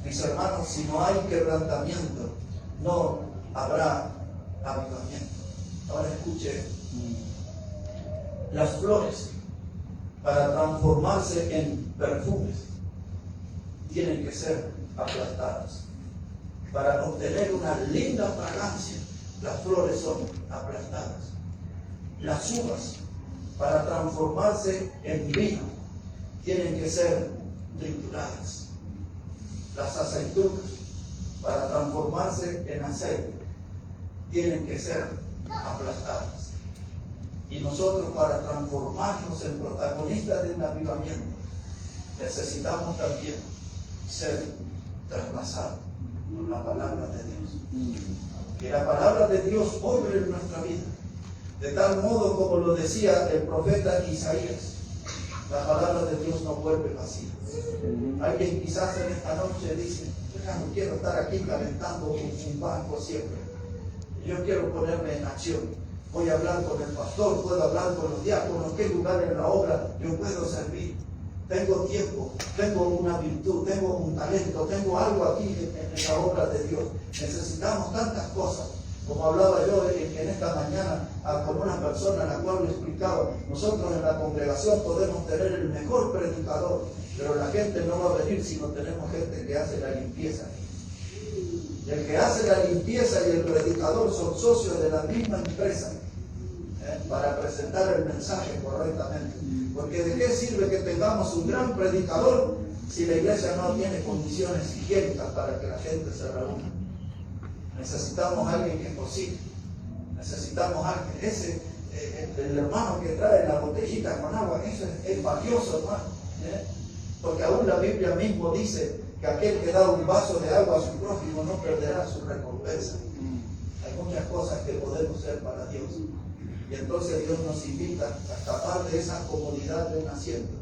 Mis hermanos, si no hay quebrantamiento, no habrá avivamiento. Ahora escuche, las flores, para transformarse en perfumes, tienen que ser aplastadas. Para obtener una linda fragancia, las flores son aplastadas. Las uvas, para transformarse en vino, tienen que ser trituradas. Las aceitunas, para transformarse en aceite, tienen que ser aplastadas. Y nosotros, para transformarnos en protagonistas de un avivamiento, necesitamos también ser traspasados por la palabra de Dios. Que la palabra de Dios obre en nuestra vida, de tal modo como lo decía el profeta Isaías, la palabra de Dios no vuelve vacía. Alguien quizás en esta noche dice, yo ya no quiero estar aquí calentando un banco siempre. Yo quiero ponerme en acción. voy a hablar con el pastor, puedo hablar con los diáconos, qué lugar en la obra yo puedo servir. Tengo tiempo, tengo una virtud, tengo un talento, tengo algo aquí en la obra de Dios. Necesitamos tantas cosas. Como hablaba yo en esta mañana con una persona a la cual le explicaba, nosotros en la congregación podemos tener el mejor predicador, pero la gente no va a venir si no tenemos gente que hace la limpieza. Y el que hace la limpieza y el predicador son socios de la misma empresa para presentar el mensaje correctamente. Porque ¿de qué sirve que tengamos un gran predicador si la iglesia no tiene condiciones higiénicas para que la gente se reúna? Necesitamos a alguien que cocine, necesitamos a alguien, el hermano que trae la botellita con agua, eso es valioso, hermano, porque aún la Biblia mismo dice que aquel que da un vaso de agua a su prójimo no perderá su recompensa. Hay muchas cosas que podemos hacer para Dios, y entonces Dios nos invita a escapar de esa comodidad de un asiento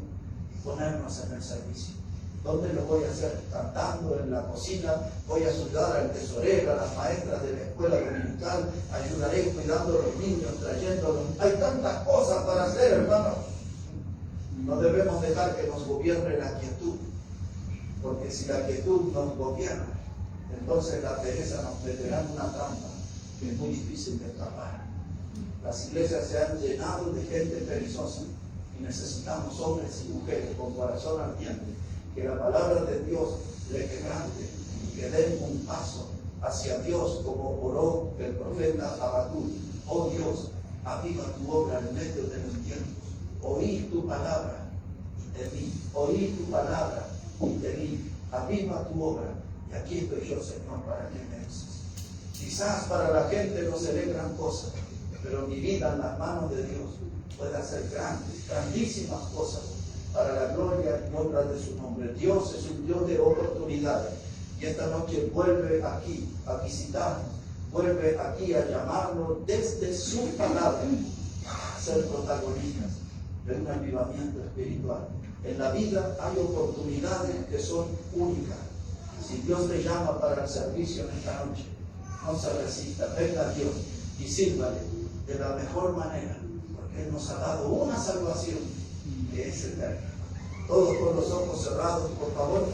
y ponernos en el servicio. ¿Dónde lo voy a hacer? Cantando en la cocina, voy a ayudar al tesorero, a las maestras de la escuela dominical, ayudaré cuidando a los niños, trayéndolos. Hay tantas cosas para hacer, hermanos. No debemos dejar que nos gobierne la quietud, porque si la quietud nos gobierna, entonces la pereza nos meterá en una trampa que es muy difícil de escapar. Las iglesias se han llenado de gente perezosa y necesitamos hombres y mujeres con corazón ardiente, que la palabra de Dios le quebrante y que den un paso hacia Dios como oró el profeta Habacuc. Oh Dios, aviva tu obra en medio de los tiempos. Oí tu palabra y te vi. Oí tu palabra y te vi. Aviva tu obra. Y aquí estoy yo, Señor, para que me uses. Quizás para la gente no se ve gran cosa, pero mi vida en las manos de Dios puede hacer grandes, grandísimas cosas para la gloria y honra de su nombre. Dios es un Dios de oportunidades, y esta noche vuelve aquí a visitarnos, vuelve aquí a llamarnos desde su palabra a ser protagonistas de un avivamiento espiritual. En la vida hay oportunidades que son únicas. Si Dios le llama para el servicio en esta noche, no se resista, venga a Dios y sírvale de la mejor manera, porque Él nos ha dado una salvación que es eterna. Todos con los ojos cerrados, por favor.